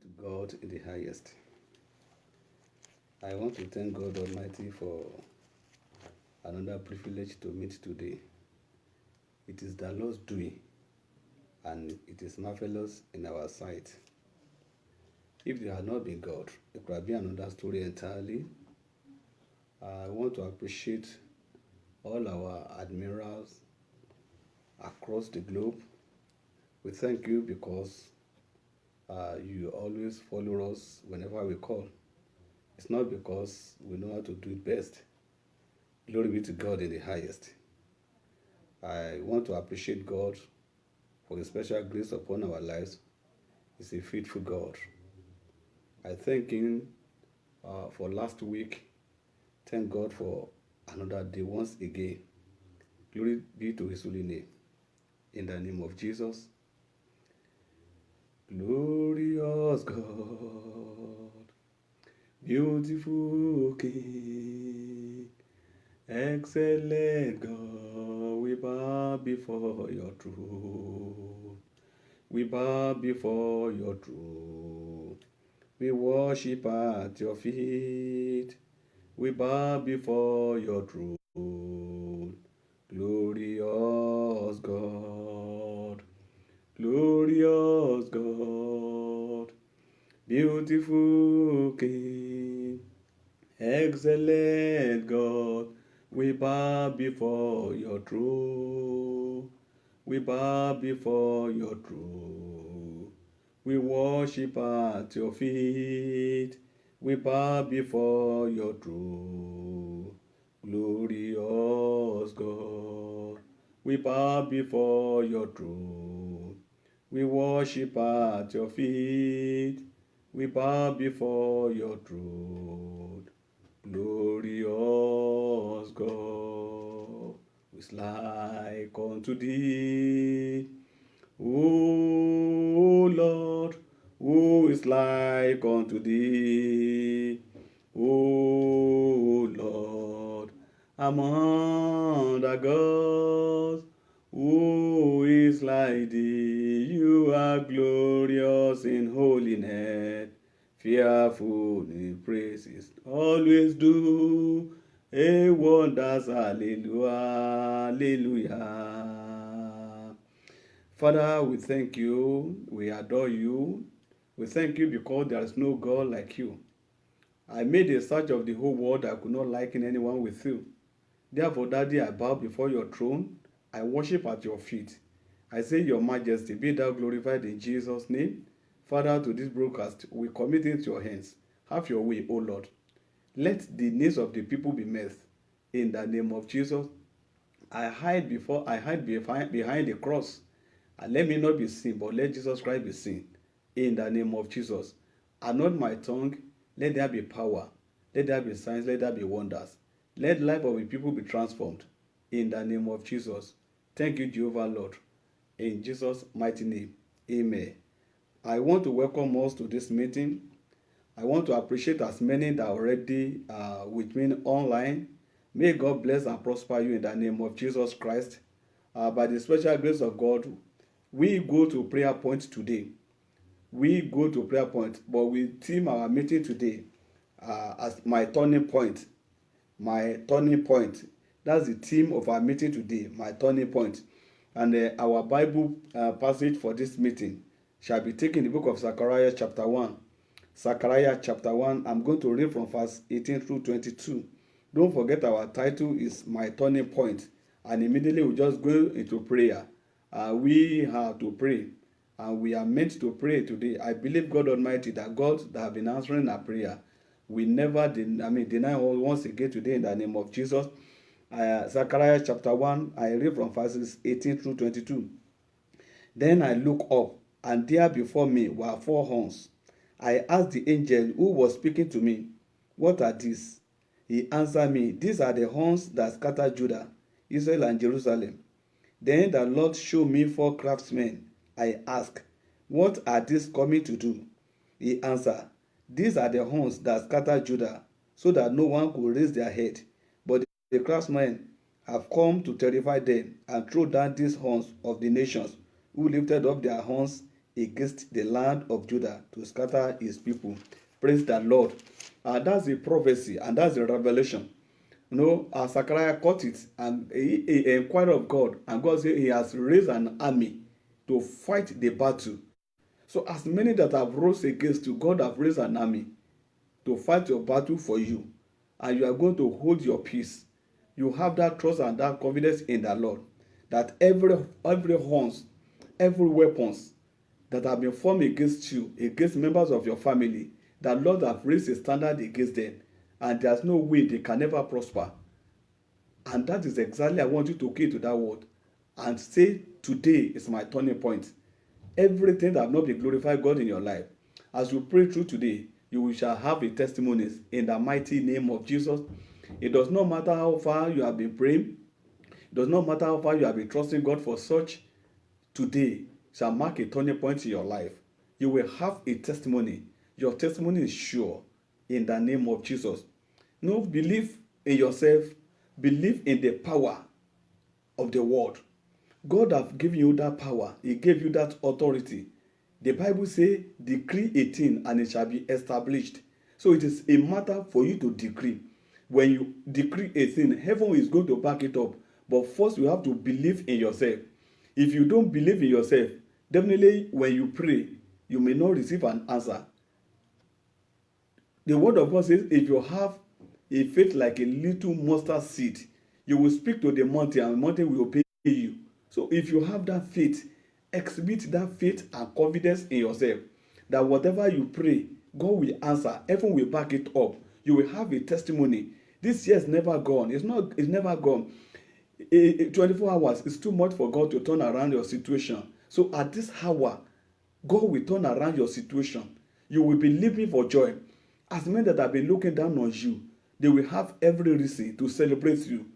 to God in the highest. I want to thank God Almighty for another privilege to meet today. It is the Lord's doing, and it is marvelous in our sight. If it had not been God, it could have been another story entirely. I want to appreciate all our admirers across the globe. We thank you because you always follow us whenever we call. It's not because we know how to do it best. Glory be to God in the highest. I want to appreciate God for the special grace upon our lives. He's a faithful God. I thank Him for last week. Thank God for another day once again. Glory be to His holy name. In the name of Jesus. Glorious God, beautiful King, excellent God, we bow before your throne. We bow before your throne. We worship at your feet. We bow before your throne. Glorious God, glorious God, beautiful King, excellent God, we bow before your throne. We bow before your throne. We worship at your feet. We bow before your throne. Glorious God, we bow before your throne. We worship at your feet. We bow before your throne. Glorious God, who is like unto thee. O Lord, who is like unto thee? O Lord, among the gods, who is like thee? You are glorious in holiness, fearful in praises, always do a wonders, hallelujah, hallelujah. Father, we thank you, we adore you, we thank you because there is no God like you. I made a search of the whole world, I could not liken anyone with you. Therefore, Daddy, I bow before your throne, I worship at your feet. I say, Your Majesty, be thou glorified in Jesus' name. Father, to this broadcast, we commit it into your hands. Have your way, O Lord. Let the needs of the people be met. In the name of Jesus, I hide behind the cross. And let me not be seen, but let Jesus Christ be seen. In the name of Jesus. Anoint my tongue. Let there be power. Let there be signs. Let there be wonders. Let the life of the people be transformed. In the name of Jesus. Thank you, Jehovah Lord. In Jesus' mighty name. Amen. I want to welcome us to this meeting. I want to appreciate as many that are already with me online. May God bless and prosper you in the name of Jesus Christ. By the special grace of God, we go to prayer point today. We go to prayer point, but we theme our meeting today as my turning point. My turning point. That's the theme of our meeting today, my turning point. And our Bible passage for this meeting shall be taken in the book of Zechariah chapter 1. Zechariah chapter 1, I'm going to read from verse 18 through 22. Don't forget our title is My Turning Point. And immediately we just go into prayer. We have to pray. And we are meant to pray today. I believe God Almighty, that God that have been answering our prayer, we never deny once again today in the name of Jesus. Zechariah chapter 1, I read from verses 18 through 22. Then I looked up, and there before me were 4 horns. I asked the angel who was speaking to me, What are these? He answered me, These are the horns that scattered Judah, Israel, and Jerusalem. Then the Lord showed me 4 craftsmen. I asked, What are these coming to do? He answered, These are the horns that scattered Judah, so that no one could raise their head. But the craftsmen have come to terrify them and throw down these horns of the nations, who lifted up their horns against the land of Judah to scatter his people. Praise the Lord. That's the prophecy and that's the revelation. Zechariah caught it and he inquired of God, and God said he has raised an army to fight the battle. So as many that have rose against you, God have raised an army to fight your battle for you, and you are going to hold your peace. You have that trust and that confidence in the Lord, that every horns, every weapons that have been formed against you, against members of your family, that Lord have raised a standard against them, and there's no way they can ever prosper. And that is exactly, I want you to key to that word and say, today is my turning point. Everything that have not been glorified God in your life, as you pray through today, you shall have a testimony in the mighty name of Jesus. It does not matter how far you have been praying. It does not matter how far you have been trusting God for such. Today shall mark a turning point in your life. You will have a testimony. Your testimony is sure in the name of Jesus. No, believe in yourself. Believe in the power of the word. God has given you that power. He gave you that authority. The Bible says, decree a thing and it shall be established. So it is a matter for you to decree. When you decree a thing, heaven is going to back it up. But first you have to believe in yourself. If you don't believe in yourself, definitely when you pray, you may not receive an answer. The word of God says, if you have a faith like a little mustard seed, you will speak to the mountain and the mountain will obey you. So if you have that faith, exhibit that faith and confidence in yourself that whatever you pray, God will answer. Heaven will back it up. You will have a testimony. This year is never gone. It's never gone. 24 hours is too much for God to turn around your situation. So at this hour, God will turn around your situation. You will be leaping for joy. As men that have been looking down on you, they will have every reason to celebrate you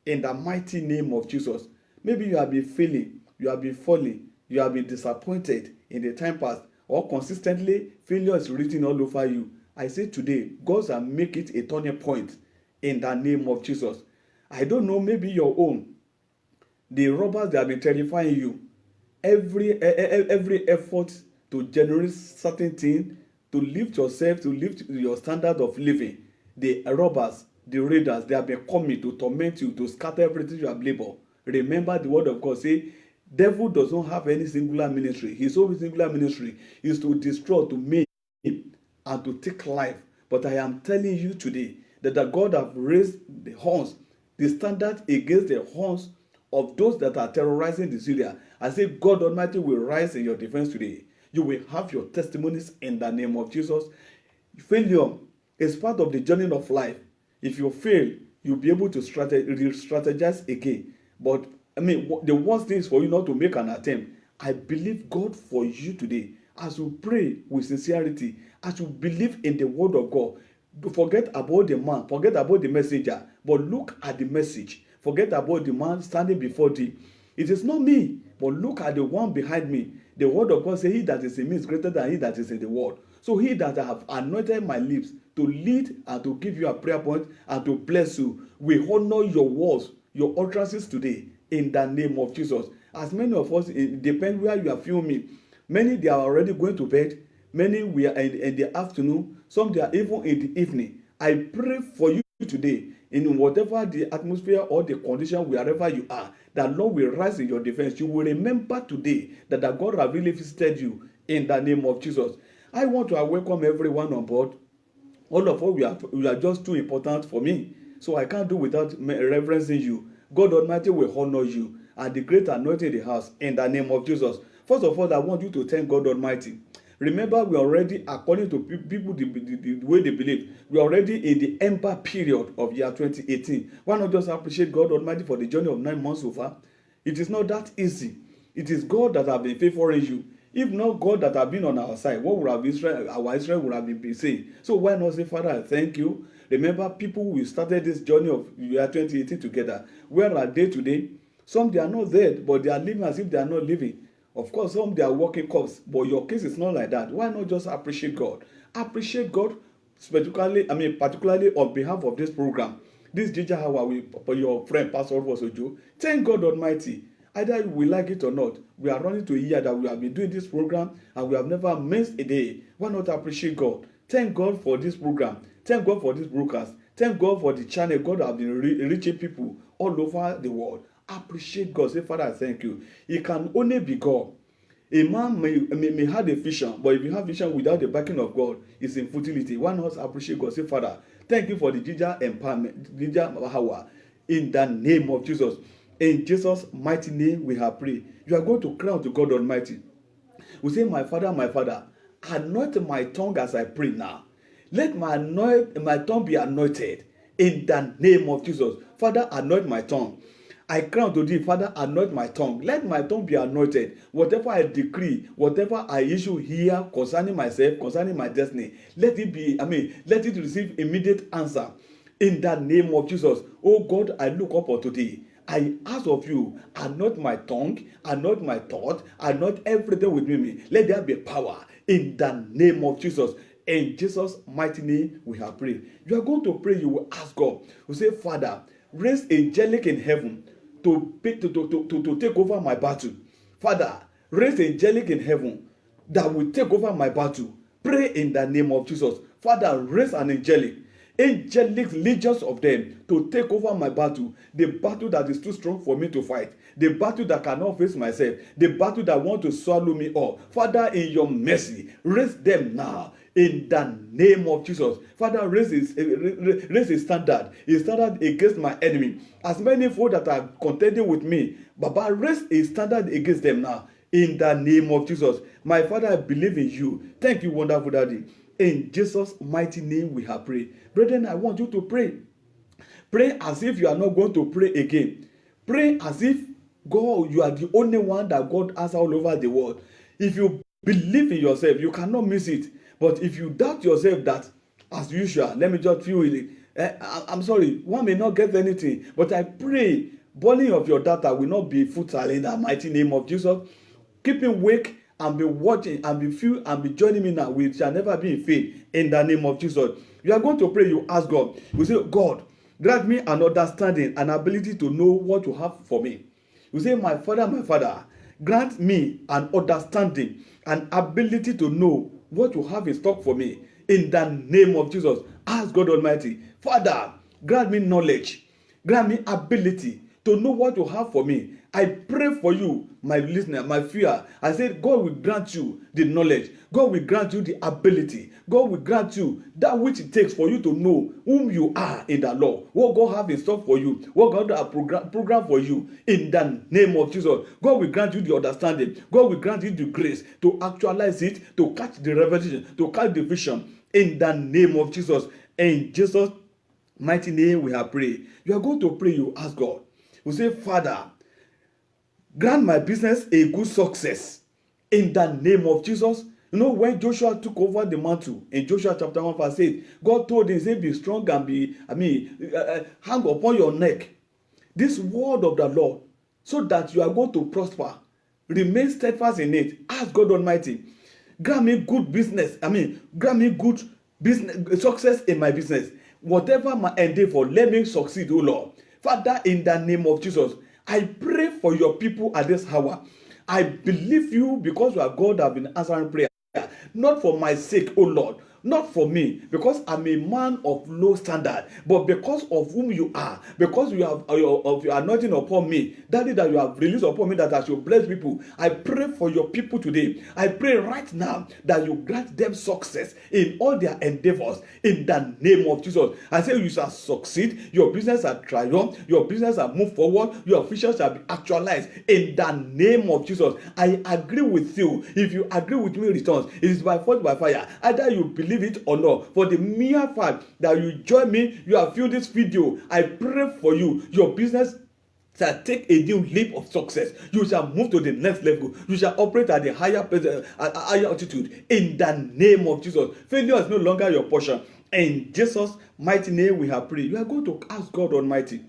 in the mighty name of Jesus. Maybe you have been failing, you have been falling, you have been disappointed in the time past, or consistently failure is written all over you. I say today, God shall make it a turning point in the name of Jesus. I don't know, maybe your own. The robbers that have been terrifying you, every effort to generate certain thing, to lift yourself, to lift your standard of living, the robbers, the raiders, they have been coming to torment you, to scatter everything you have labored. Remember the word of God say, devil does not have any singular ministry. His only singular ministry is to destroy, to make, and to take life. But I am telling you today that the God have raised the horns, the standard against the horns of those that are terrorizing this area. I say God Almighty will rise in your defense today. You will have your testimonies in the name of Jesus. Failure is part of the journey of life. If you fail, you'll be able to strategize again. But the worst thing is for you not to make an attempt. I believe God for you today. As you pray with sincerity, as you believe in the word of God, forget about the man, forget about the messenger, but look at the message. Forget about the man standing before thee. It is not me, but look at the one behind me. The word of God says, he that is in me is greater than he that is in the world. So he that have anointed my lips to lead and to give you a prayer point and to bless you, we honor your words, your utterances today in the name of Jesus. As many of us, it depends where you are filming. Many, they are already going to bed. Many, we are in the afternoon. Some, they are even in the evening. I pray for you today, in whatever the atmosphere or the condition, wherever you are, that Lord will rise in your defense. You will remember today that the God has really visited you in the name of Jesus. I want to welcome everyone on board. All of us, we are just too important for me. So I can't do without reverencing you. God Almighty will honor you and the great anointing in the house in the name of Jesus. First of all, I want you to thank God Almighty. Remember, we are already, according to people, the way they believe, we are already in the ember period of year 2018. Why not just appreciate God Almighty for the journey of 9 months so far? It is not that easy. It is God that has been favoring you. If not God that have been on our side, what would have Israel would have been saying? So why not say, Father, I thank you. Remember, people, we started this journey of year 2018 together. Where are they today? Some, they are not there, but they are living as if they are not living. Of course, some, they are working cops, but your case is not like that. Why not just appreciate God? Appreciate God, particularly on behalf of this program. This Ginger Hour, for your friend, Pastor Osojo. Thank God Almighty. Either we like it or not, we are running to a year that we have been doing this program and we have never missed a day. Why not appreciate God? Thank God for this program. Thank God for this broadcast. Thank God for the channel. God has been reaching people all over the world. Appreciate God. Say, Father, I thank you. It can only be God. A man may have a vision, but if you have vision without the backing of God, it's in futility. Why not appreciate God? Say, Father, thank you for the ginger empowerment, ginger power, in the name of Jesus. In Jesus' mighty name, we have prayed. You are going to cry unto God Almighty. We say, my Father, anoint my tongue as I pray now. Let my tongue be anointed in the name of Jesus. Father, anoint my tongue. I cry unto thee, Father, anoint my tongue. Let my tongue be anointed. Whatever I decree, whatever I issue here concerning myself, concerning my destiny, let it receive immediate answer in the name of Jesus. Oh God, I look up unto thee. I ask of you, anoint my tongue, anoint my thought, anoint everything within me. Let there be power in the name of Jesus. In Jesus' mighty name, we have prayed. You are going to pray, you will ask God. You say, Father, raise angelic in heaven to take over my battle. Father, raise angelic in heaven that will take over my battle. Pray in the name of Jesus. Father, raise an angelic legions of them to take over my battle, the battle that is too strong for me to fight, the battle that cannot face myself, the battle that want to swallow me up. Father, in your mercy, raise them now in the name of Jesus. Father, raise a standard against my enemy. As many folk that are contending with me, Baba, raise a standard against them now in the name of Jesus. My Father, I believe in you. Thank you, wonderful Daddy. In Jesus' mighty name we have prayed. Brethren, I want you to pray. Pray as if you are not going to pray again. Pray as if God, you are the only one that God has all over the world. If you believe in yourself, you cannot miss it. But if you doubt yourself that, as usual, let me just feel it. I'm sorry, one may not get anything. But I pray, burning of your data will not be futile in the mighty name of Jesus. Keep him awake and be watching and be few and be joining me now. We shall never be in vain in the name of Jesus. You are going to pray, you ask God. You say, God, grant me an understanding, an ability to know what you have for me. You say, my Father, grant me an understanding, an ability to know what you have in stock for me in the name of Jesus. Ask God Almighty, Father, grant me knowledge, grant me ability to know what you have for me. I pray for you, my listener, my fear. I said, God will grant you the knowledge. God will grant you the ability. God will grant you that which it takes for you to know whom you are in the Lord. What God have in store for you. What God has programmed for you in the name of Jesus. God will grant you the understanding. God will grant you the grace to actualize it, to catch the revelation, to catch the vision in the name of Jesus. In Jesus' mighty name we have prayed. You are going to pray, you ask God. You say, Father, grant my business a good success in the name of Jesus. You know, when Joshua took over the mantle in Joshua chapter 1 verse 8, God told him, say, be strong and hang upon your neck this word of the Lord, so that you are going to prosper. Remain steadfast in it. Ask God Almighty, grant me good business. Grant me good business success in my business. Whatever my endeavor, let me succeed, O Lord. Father, in the name of Jesus, I pray for your people at this hour. I believe you because you are God that have been answering prayer. Not for my sake, O Lord. Not for me, because I'm a man of low standard, but because of whom you are, because you have of your anointing upon me, that is that you have released upon me, that I should bless people. I pray for your people today. I pray right now that you grant them success in all their endeavors in the name of Jesus. I say you shall succeed, your business shall triumph, your business shall move forward, your vision shall be actualized in the name of Jesus. I agree with you. If you agree with me, returns. It is by force, by fire. Either you believe it or not. For the mere fact that you join me, you have viewed this video, I pray for you. Your business shall take a new leap of success. You shall move to the next level. You shall operate at a higher altitude in the name of Jesus. Failure is no longer your portion. In Jesus' mighty name we have prayed. You are going to ask God Almighty.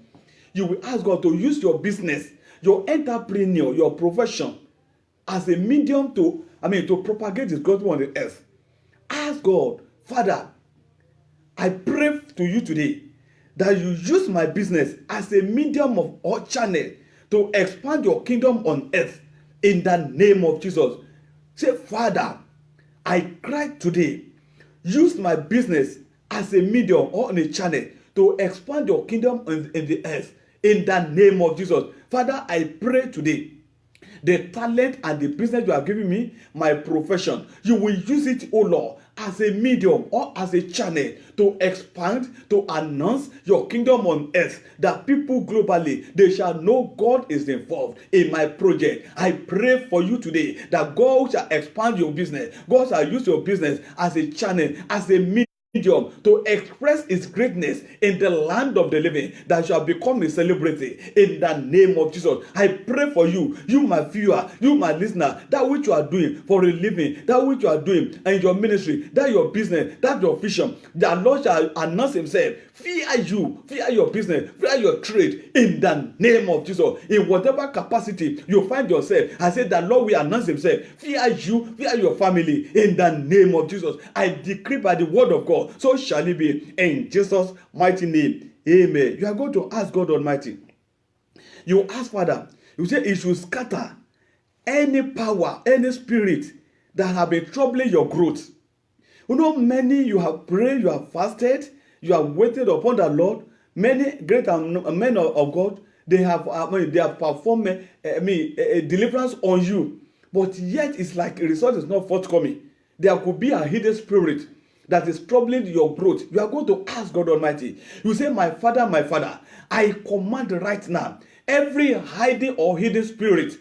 You will ask God to use your business, your entrepreneur, your profession as a medium to propagate His gospel on the earth. Ask God, Father, I pray to you today that you use my business as a medium of or channel to expand your kingdom on earth in the name of Jesus. Say, Father, I cry today, use my business as a medium or on a channel to expand your kingdom in the earth in the name of Jesus. Father, I pray today, the talent and the business you have given me, my profession, you will use it, oh Lord, as a medium or as a channel to expand, to announce your kingdom on earth, that people globally, they shall know God is involved in my project. I pray for you today that God shall expand your business. God shall use your business as a channel, as a medium to express its greatness in the land of the living, that shall become a celebrity in the name of Jesus. I pray for you, you my viewer, you my listener, that which you are doing for a living, that which you are doing in your ministry, that your business, that your vision, the Lord shall announce himself. Fear you, fear your business, fear your trade in the name of Jesus. In whatever capacity you find yourself, I say that Lord will announce himself. Fear you, fear your family in the name of Jesus. I decree by the word of God, so shall it be in Jesus' mighty name. Amen. You are going to ask God Almighty. You ask Father, you say it should scatter any power, any spirit that have been troubling your growth. You know, many you have prayed, you have fasted, you have waited upon the Lord. Many great men of God, they have performed a deliverance on you, but yet it's like a result is not forthcoming. There could be a hidden spirit that is troubling your growth. You are going to ask God Almighty. You say, my Father, I command right now every hiding or hidden spirit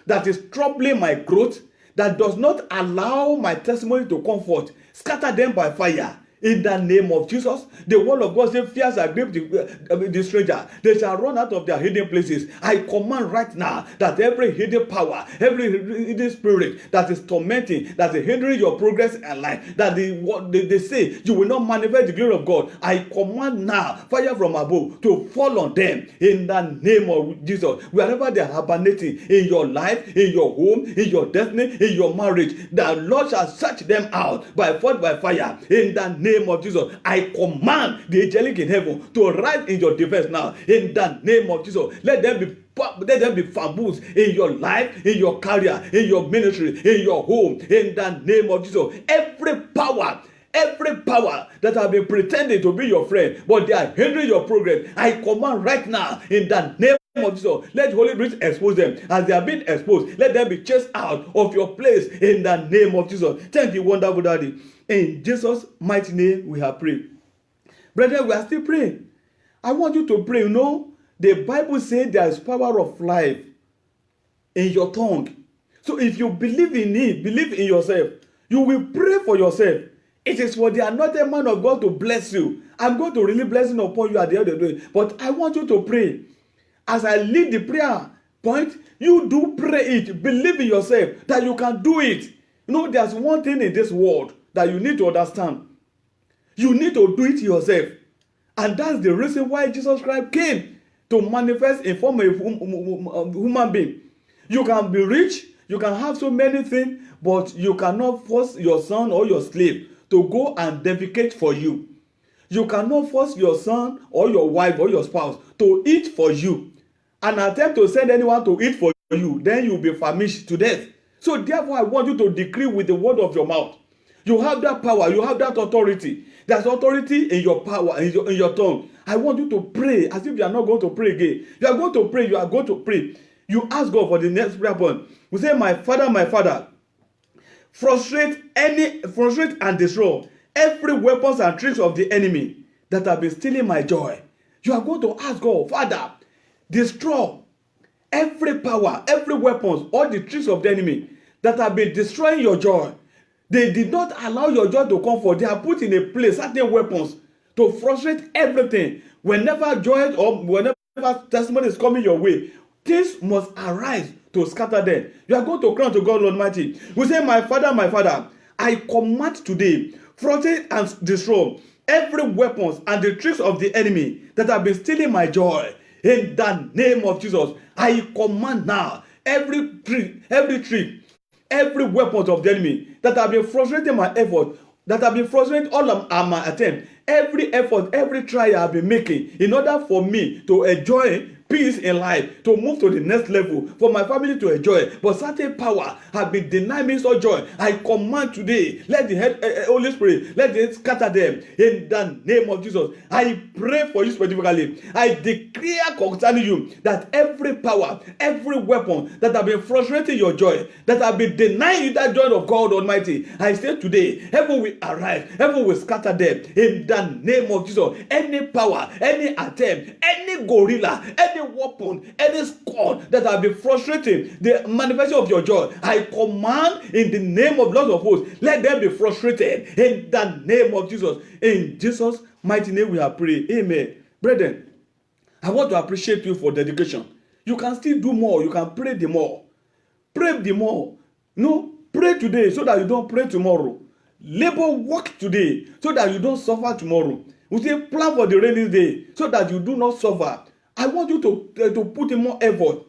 that is troubling my growth, that does not allow my testimony to come forth, scatter them by fire. In the name of Jesus, the word of God says, fears are gripped the stranger. They shall run out of their hidden places. I command right now that every hidden power, every hidden spirit that is tormenting, that is hindering your progress in life, that they say you will not manifest the glory of God, I command now fire from above to fall on them in the name of Jesus. Wherever they are hibernating in your life, in your home, in your destiny, in your marriage, the Lord shall search them out by fire in the name of Jesus. I command the angelic in heaven to rise in your defense now in the name of Jesus. Let them be fumbles in your life, in your career, in your ministry, in your home, in the name of Jesus. Every power that have been pretending to be your friend, but they are hindering your progress, I command right now in the name of Jesus, let the Holy Spirit expose them. As they are being exposed, let them be chased out of your place in the name of Jesus. Thank you, wonderful Daddy. In Jesus' mighty name we have prayed. Brethren, we are still praying. I want you to pray. You know, the Bible says there is power of life in your tongue. So if you believe in it, believe in yourself, you will pray for yourself. It is for the anointed man of God to bless you. I'm going to really bless upon you at the end of the day. But I want you to pray. As I lead the prayer point, you do pray it. Believe in yourself that you can do it. You know, there's one thing in this world that you need to understand. You need to do it yourself. And that's the reason why Jesus Christ came to manifest in form of a human being. You can be rich, you can have so many things, but you cannot force your son or your slave to go and defecate for you. You cannot force your son or your wife or your spouse to eat for you. And attempt to send anyone to eat for you, then you'll be famished to death. So therefore, I want you to decree with the word of your mouth. You have that power, you have that authority. There's authority in your power, in your tongue. I want you to pray as if you are not going to pray again. You are going to pray, you are going to pray. You ask God for the next prayer point. You say, my Father, frustrate and destroy every weapons and tricks of the enemy that have been stealing my joy. You are going to ask God, Father, destroy every power, every weapons, all the tricks of the enemy that have been destroying your joy. They did not allow your joy to come forth. They have put in a place certain weapons to frustrate everything. Whenever joy or whenever testimony is coming your way, things must arise to scatter them. You are going to cry to God Almighty. We say, my Father, I command today, frustrate and destroy every weapons and the tricks of the enemy that have been stealing my joy. In the name of Jesus, I command now every trick, every weapon of the enemy that have been frustrating my effort, that have been frustrating all of my attempt, every effort, every trial I've been making in order for me to enjoy peace in life, to move to the next level, for my family to enjoy. But certain power have been denying me such joy. I command today, let the Holy Spirit, let it scatter them in the name of Jesus. I pray for you specifically. I declare concerning you that every power, every weapon that have been frustrating your joy, that have been denying you that joy of God Almighty, I say today, heaven will arise, heaven will scatter them in the name of Jesus. Any power, any attempt, any gorilla, any weapon, any squad that have been frustrating the manifestation of your joy, I command in the name of Lord of hosts, let them be frustrated in the name of Jesus. In Jesus' mighty name we have prayed. Amen. Brethren, I want to appreciate you for dedication. You can still do more. You can pray the more. Pray the more. No, pray today so that you don't pray tomorrow. Labor work today so that you don't suffer tomorrow. We say plan for the rainy day so that you do not suffer. I want you to put in more effort.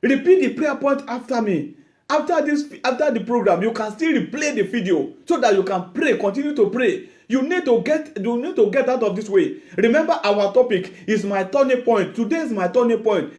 Repeat the prayer point after me. After the program, you can still replay the video so that you can pray. Continue to pray. You need to get out of this way. Remember, our topic is my turning point. Today is my turning point.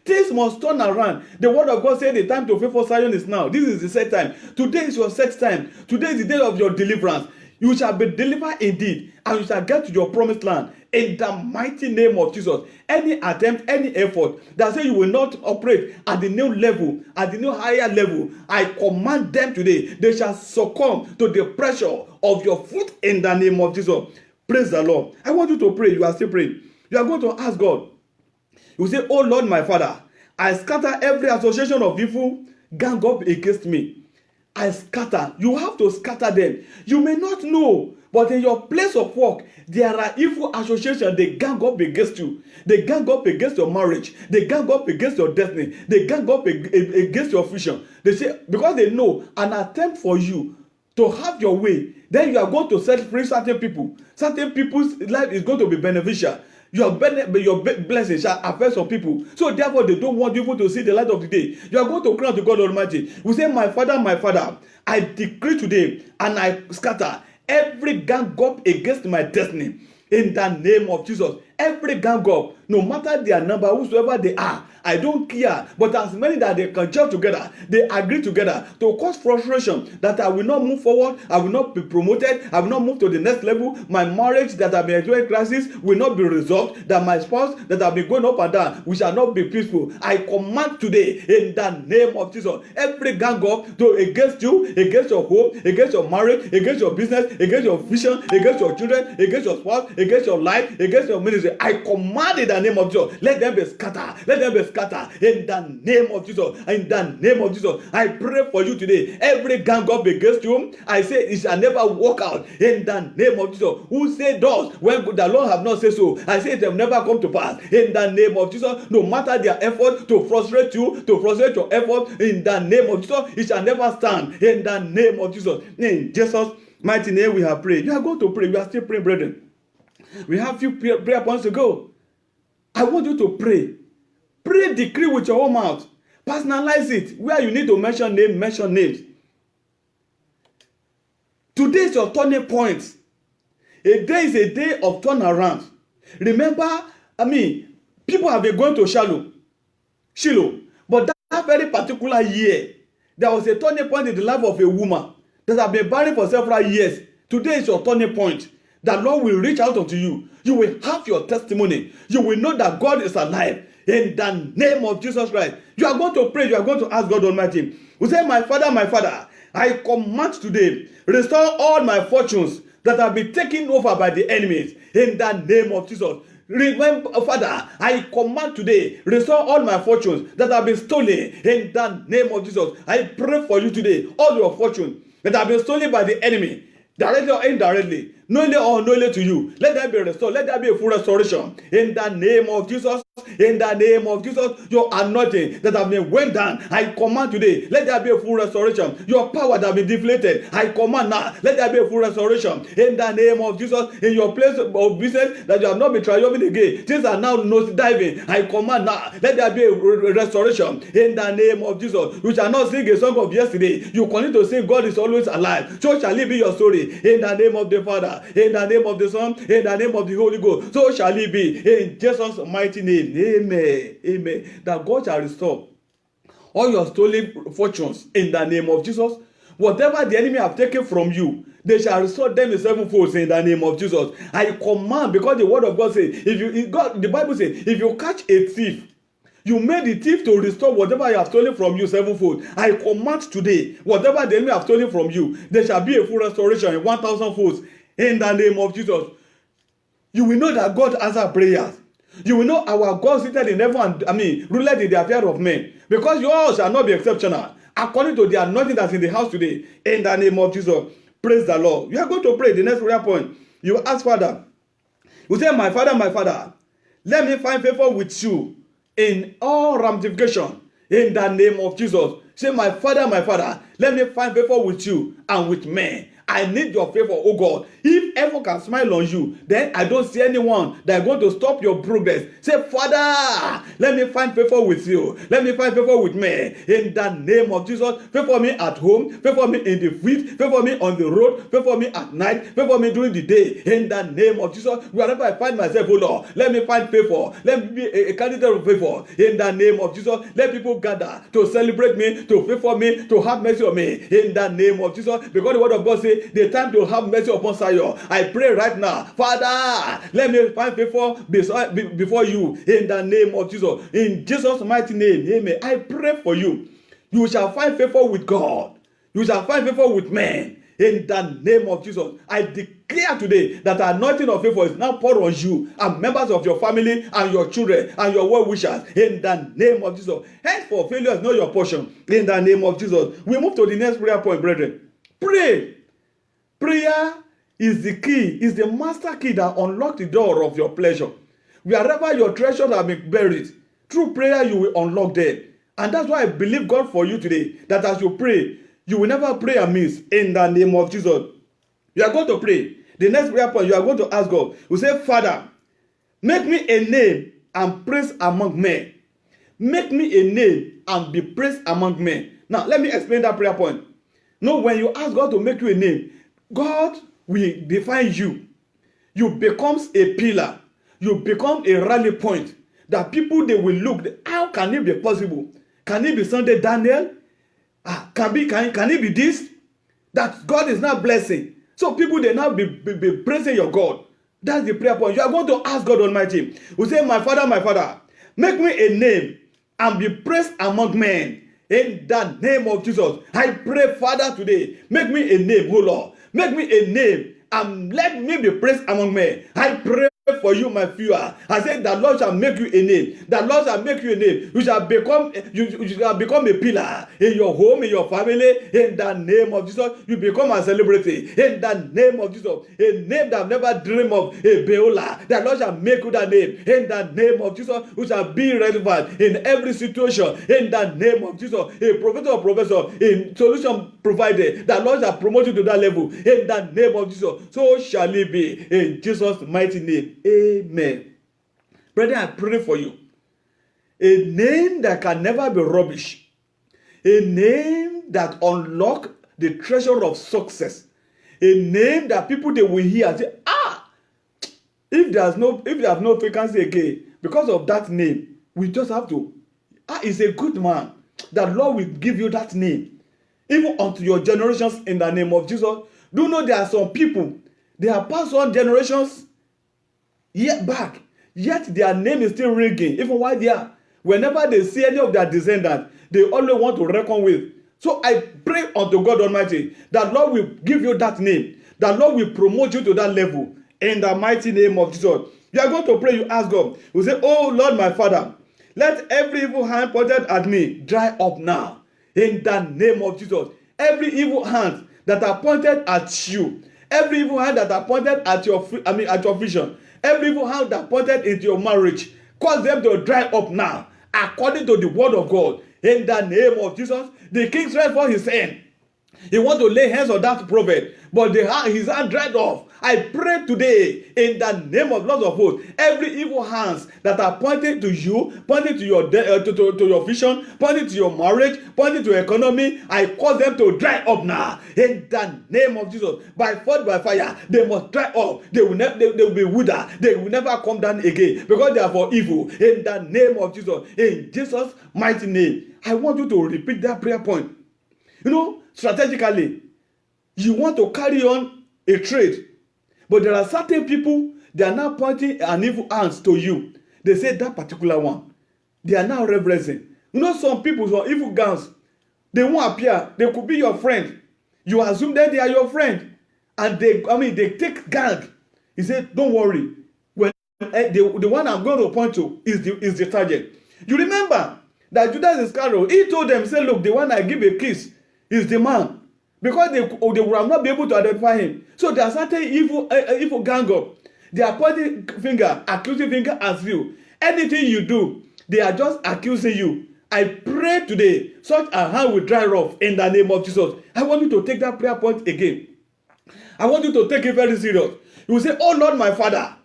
Things must turn around. The word of God said the time to favor Zion is now. This is the set time. Today is your set time. Today is the day of your deliverance. You shall be delivered indeed, and you shall get to your promised land in the mighty name of Jesus. Any attempt, any effort that say you will not operate at the new level, at the new higher level, I command them today. They shall succumb to the pressure of your foot in the name of Jesus. Praise the Lord. I want you to pray. You are still praying. You are going to ask God. You say, oh Lord, my Father, I scatter every association of evil gang up against me. I scatter. You have to scatter them. You may not know, but in your place of work, there are evil associations. They gang up against you. They gang up against your marriage. They gang up against your destiny. They gang up against your vision. They say, because they know an attempt for you to have your way, then you are going to set free certain people. Certain people's life is going to be beneficial. Your blessing shall affect some people. So therefore, they don't want you to see the light of the day. You are going to cry to God Almighty. We say, my Father, I decree today and I scatter every gang up against my destiny. In the name of Jesus. Every gang up, no matter their number, whosoever they are, I don't care. But as many that they can gel together, they agree together to cause frustration that I will not move forward, I will not be promoted, I will not move to the next level. My marriage that I've been enjoying crisis will not be resolved. That my spouse that I've been going up and down, we shall not be peaceful. I command today in the name of Jesus, every gang up to against you, against your home, against your marriage, against your business, against your vision, against your children, against your spouse, against your life, against your ministry. I command in the name of Jesus, let them be scattered. Let them be scattered in the name of Jesus. In the name of Jesus, I pray for you today. Every gang up against you, I say it shall never work out in the name of Jesus. Who say does when the Lord have not said so? I say it will never come to pass in the name of Jesus. No matter their effort to frustrate you, to frustrate your effort, in the name of Jesus, it shall never stand in the name of Jesus. In Jesus' mighty name we have prayed. You are going to pray. You are still praying, brethren. We have few prayer points to go. I want you to pray. Pray, decree with your own mouth. Personalize it. Where you need to mention names. Today is your turning point. A day is a day of turnaround. Remember, people have been going to Shiloh. But that very particular year, there was a turning point in the life of a woman that has been barren for several years. Today is your turning point. The Lord will reach out unto you. You will have your testimony. You will know that God is alive. In the name of Jesus Christ. You are going to pray. You are going to ask God Almighty. We say, my Father, I command today, restore all my fortunes that have been taken over by the enemies. In the name of Jesus. Remember, Father, I command today, restore all my fortunes that have been stolen. In the name of Jesus. I pray for you today, all your fortunes that have been stolen by the enemy, directly or indirectly, knowingly or unknowingly to you, let that be restored. Let that be a full restoration. In the name of Jesus. In the name of Jesus, your anointing that have been went down, I command today, let there be a full restoration. Your power that have been deflated, I command now, let there be a full restoration. In the name of Jesus, in your place of business that you have not been triumphing again, things are now nose diving, I command now, let there be a restoration. In the name of Jesus, you shall not sing a song of yesterday. You continue to sing, God is always alive. So shall it be your story. In the name of the Father, Father, in the name of the Son, in the name of the Holy Ghost. So shall it be. In Jesus' mighty name. Amen. Amen. That God shall restore all your stolen fortunes in the name of Jesus. Whatever the enemy have taken from you, they shall restore them in sevenfold in the name of Jesus. I command, because the word of God says, the Bible says, if you catch a thief, you made the thief to restore whatever you have stolen from you sevenfold. I command today, whatever the enemy have stolen from you, there shall be a full restoration in 1,000 folds in the name of Jesus. You will know that God answers prayers. You will know our God seated in heaven and ruled in the affair of men, because yours shall not be exceptional, according to the anointing that's in the house today, in the name of Jesus. Praise the Lord. You are going to pray the next prayer point. You ask Father, you say, my Father, let me find favor with you in all ramifications, in the name of Jesus. Say, my Father, let me find favor with you and with men. I need your favor, oh God. If ever can smile on you, then I don't see anyone that is going to stop your progress. Say, Father, let me find favor with you. Let me find favor with me. In the name of Jesus, favor me at home, favor me in the field, favor me on the road, favor me at night, favor me during the day. In the name of Jesus, wherever I find myself, oh Lord, let me find favor. Let me be a candidate of favor. In the name of Jesus, let people gather to celebrate me, to favor me, to have mercy on me. In the name of Jesus, because the word of God says, the time to have mercy upon Zion. I pray right now, Father, let me find favor before you in the name of Jesus. In Jesus' mighty name, amen. I pray for you. You shall find favor with God. You shall find favor with men. In the name of Jesus, I declare today that the anointing of favor is now poured on you and members of your family and your children and your well-wishers. In the name of Jesus. Henceforth, failure is not your portion. In the name of Jesus. We move to the next prayer point, brethren. Pray. Prayer is the key, is the master key that unlocks the door of your pleasure. Wherever your treasures have been buried, through prayer you will unlock them. And that's why I believe God for you today, that as you pray, you will never pray amiss in the name of Jesus. You are going to pray. The next prayer point, you are going to ask God. You say, Father, make me a name and praise among men. Make me a name and be praised among men. Now, let me explain that prayer point. No, when you ask God to make you a name, God will define you. You become a pillar. You become a rally point that people, they will look. How can it be possible? Can it be Sunday Daniel? Can it be this? That God is not blessing. So people, they now be praising your God. That's the prayer point. You are going to ask God Almighty. You say, my Father, make me a name and be praised among men. In the name of Jesus, I pray, Father, today, make me a name, oh Lord. Make me a name and let me be praised among men. I pray for you, my viewer. I said, the Lord shall make you a name. The Lord shall make you a name. You shall become a pillar in your home, in your family. In the name of Jesus, you become a celebrity. In the name of Jesus, a name that I've never dreamed of, a Beulah. The Lord shall make you that name. In the name of Jesus, you shall be relevant in every situation. In the name of Jesus, a professor, in solution provided. The Lord shall promote you to that level. In the name of Jesus, so shall it be. In Jesus' mighty name. Amen. Brethren, I pray for you. A name that can never be rubbish. A name that unlocks the treasure of success. A name that people, they will hear and say, if there's no vacancy again, because of that name, we just have to. He's a good man. The Lord will give you that name. Even unto your generations in the name of Jesus. Do you know there are some people, they have passed on generations yet back, yet their name is still ringing, even while they are. Whenever they see any of their descendants, they always want to reckon with. So I pray unto God Almighty that Lord will give you that name, that Lord will promote you to that level in the mighty name of Jesus. You are going to pray, you ask God, you say, oh Lord my Father, let every evil hand pointed at me dry up now in the name of Jesus. Every evil hand that are pointed at you, every evil hand that are pointed at your vision, every evil hand that pointed into your marriage, cause them to dry up now, according to the word of God. In the name of Jesus, the king stretched forth his hand. He want to lay hands on that prophet, but his hand dried off. I pray today in the name of Lord of hosts, every evil hands that are pointing to you, pointing to your to your vision, pointing to your marriage, pointing to your economy, I cause them to dry up now in the name of Jesus. By force, by fire, they must dry up. They will be withered. They will never come down again because they are for evil. In the name of Jesus, in Jesus' mighty name, I want you to repeat that prayer point. Strategically, you want to carry on a trade, but there are certain people, they are now pointing an evil hands to you. They say that particular one, they are now reverencing. Some people, some evil gangs, they won't appear. They could be your friend. You assume that they are your friend, and they take gang. He said, don't worry. When the one I'm going to point to is the target. You remember that Judas Iscariot, he told them, say, look, the one I give a kiss is the man. Because they will not be able to identify him. So there are certain evil gang up. They are pointing finger, accusing finger as you. Anything you do, they are just accusing you. I pray today, such a hand will dry off in the name of Jesus. I want you to take that prayer point again. I want you to take it very serious. You will say, oh Lord, my Father,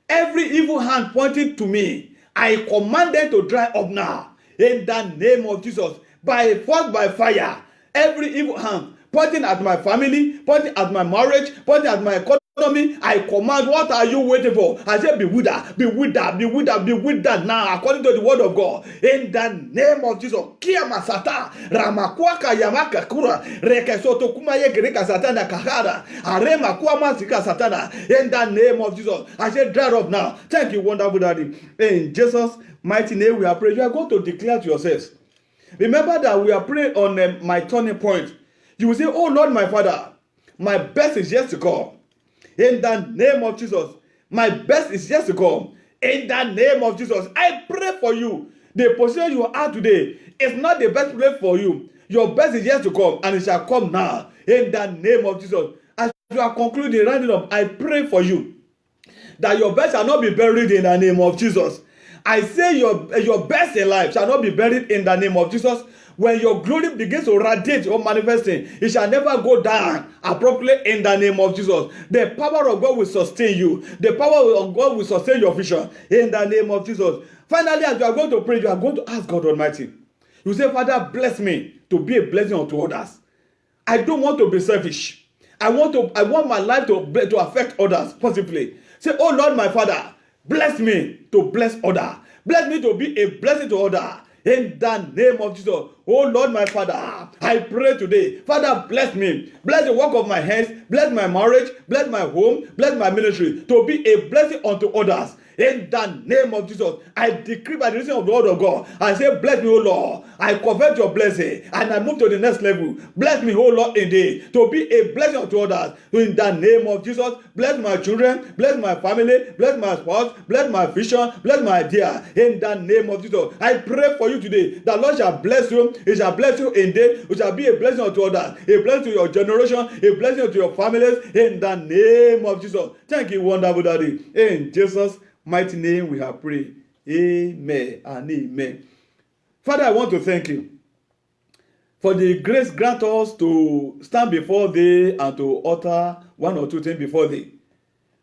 every evil hand pointing to me, I command them to dry up now. In the name of Jesus. By force, by fire, every evil hand pointing at my family, pointing at my marriage, pointing at my economy, I command, what are you waiting for? I say, be withered, be withered, be withered, be withered now, according to the word of God. In the name of Jesus. Kiyama sata, ramakwaka yamaka kura, rekesoto kumaye gereka satana kahara, arema kuama sika satana. In the name of Jesus. I say, dry up now. Thank you, wonderful Daddy. In Jesus' mighty name we are praying. You are going to declare to yourselves. Remember that we are praying on my turning point. You will say, oh Lord, my Father, my best is yet to come. In the name of Jesus, my best is yet to come. In the name of Jesus, I pray for you. The position you are today is not the best place for you. Your best is yet to come, and it shall come now. In the name of Jesus. As you are concluding, rounding up, I pray for you that your best shall not be buried in the name of Jesus. I say your best in life shall not be buried in the name of Jesus. When your glory begins to radiate or manifesting, it shall never go down appropriately in the name of Jesus. The power of God will sustain you. The power of God will sustain your vision in the name of Jesus. Finally, as you are going to pray, you are going to ask God Almighty. You say, Father, bless me to be a blessing unto others. I don't want to be selfish. I want my life to affect others positively. Say, oh Lord, my Father, bless me to bless others. Bless me to be a blessing to others. In the name of Jesus. Oh Lord, my Father, I pray today. Father, bless me. Bless the work of my hands. Bless my marriage. Bless my home. Bless my ministry. To be a blessing unto others. In the name of Jesus, I decree by the reason of the word of God, I say, bless me, O Lord. I convert your blessing and I move to the next level. Bless me, O Lord, indeed, to be a blessing unto others. In the name of Jesus, bless my children, bless my family, bless my spouse, bless my vision, bless my idea. In the name of Jesus, I pray for you today. The Lord shall bless you. He shall bless you indeed. It shall be a blessing unto others, a blessing to your generation, a blessing to your families. In the name of Jesus. Thank you, wonderful Daddy. In Jesus' mighty name we have prayed. Amen and amen. Father, I want to thank you for the grace grant us to stand before thee and to utter one or two things before thee.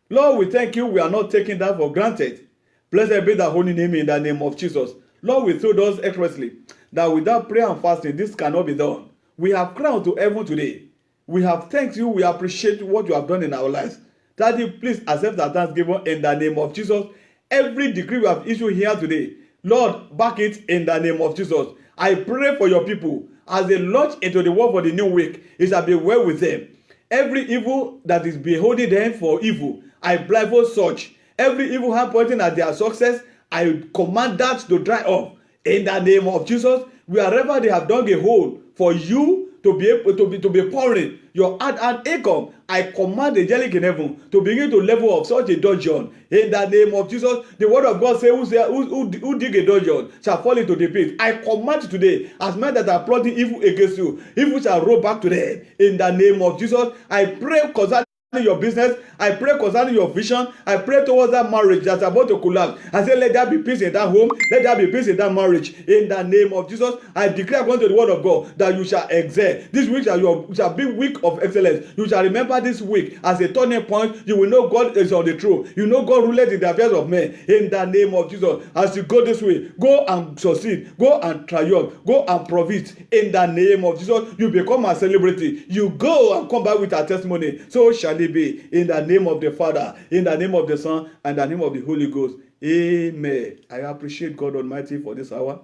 Lord, we thank you. We are not taking that for granted. Blessed be the holy name in the name of Jesus. Lord, we told us expressly that without prayer and fasting, this cannot be done. We have cried to heaven today. We have thanked you. We appreciate what you have done in our lives. Daddy, please accept our thanksgiving in the name of Jesus. Every decree we have issued here today, Lord, back it in the name of Jesus. I pray for your people as they launch into the world for the new week. It shall be well with them. Every evil that is beholding them for evil, I blindfold such. Every evil hand pointing at their success, I command that to dry up in the name of Jesus. Wherever they have dug a hole for you to be able to be pouring your hard income, I command the angelic in heaven to begin to level up such a dungeon in the name of Jesus. The word of God says, who dig a dungeon shall fall into the pit. I command today, as men that are plotting evil against you, evil shall roll back to them in the name of Jesus. I pray concerning your business. I pray concerning your vision. I pray towards that marriage that's about to collapse. I say, let there be peace in that home. Let there be peace in that marriage. In the name of Jesus, I declare according to the word of God that you shall excel. This week shall be week of excellence. You shall remember this week as a turning point. You will know God is on the throne. You know God ruleth in the affairs of men. In the name of Jesus, as you go this way, go and succeed. Go and triumph. Go and profit. In the name of Jesus, you become a celebrity. You go and come back with a testimony. So shall it be. In the name of the Father, in the name of the Son, and the name of the Holy Ghost. Amen. I appreciate God Almighty for this hour.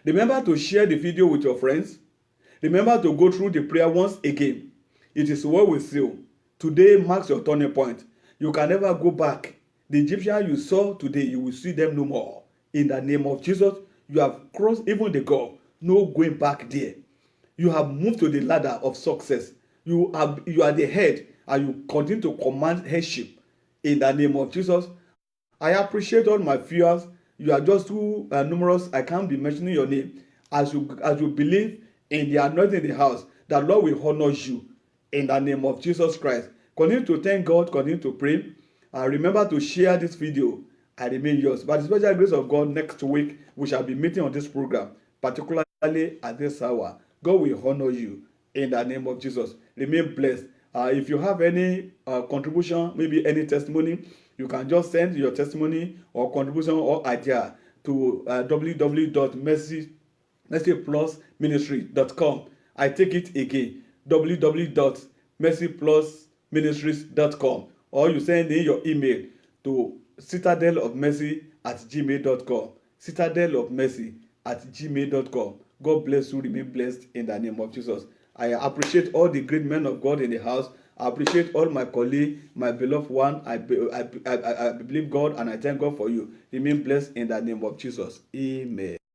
Remember to share the video with your friends. Remember to go through the prayer once again. It is well with you. Today marks your turning point. You can never go back. The Egyptian you saw today, you will see them no more. In the name of Jesus, you have crossed even the goal. No going back there. You have moved to the ladder of success. You are the head, and you continue to command headship. In the name of Jesus, I appreciate all my viewers. You are just too numerous. I can't be mentioning your name. As you believe in the anointing in the house, the Lord will honor you. In the name of Jesus Christ. Continue to thank God. Continue to pray. And remember to share this video. I remain yours. By the special grace of God, next week we shall be meeting on this program, particularly at this hour. God will honor you in the name of Jesus. Remain blessed. If you have any contribution, maybe any testimony, you can just send your testimony or contribution or idea to www.mercyplusministry.com. I take it again, www.mercyplusministries.com, or you send in your email to citadelofmercy@gmail.com. citadelofmercy@gmail.com. God bless you. Remain blessed in the name of Jesus. I appreciate all the great men of God in the house. I appreciate all my colleagues, my beloved one. I believe God and I thank God for you. Remain blessed in the name of Jesus. Amen.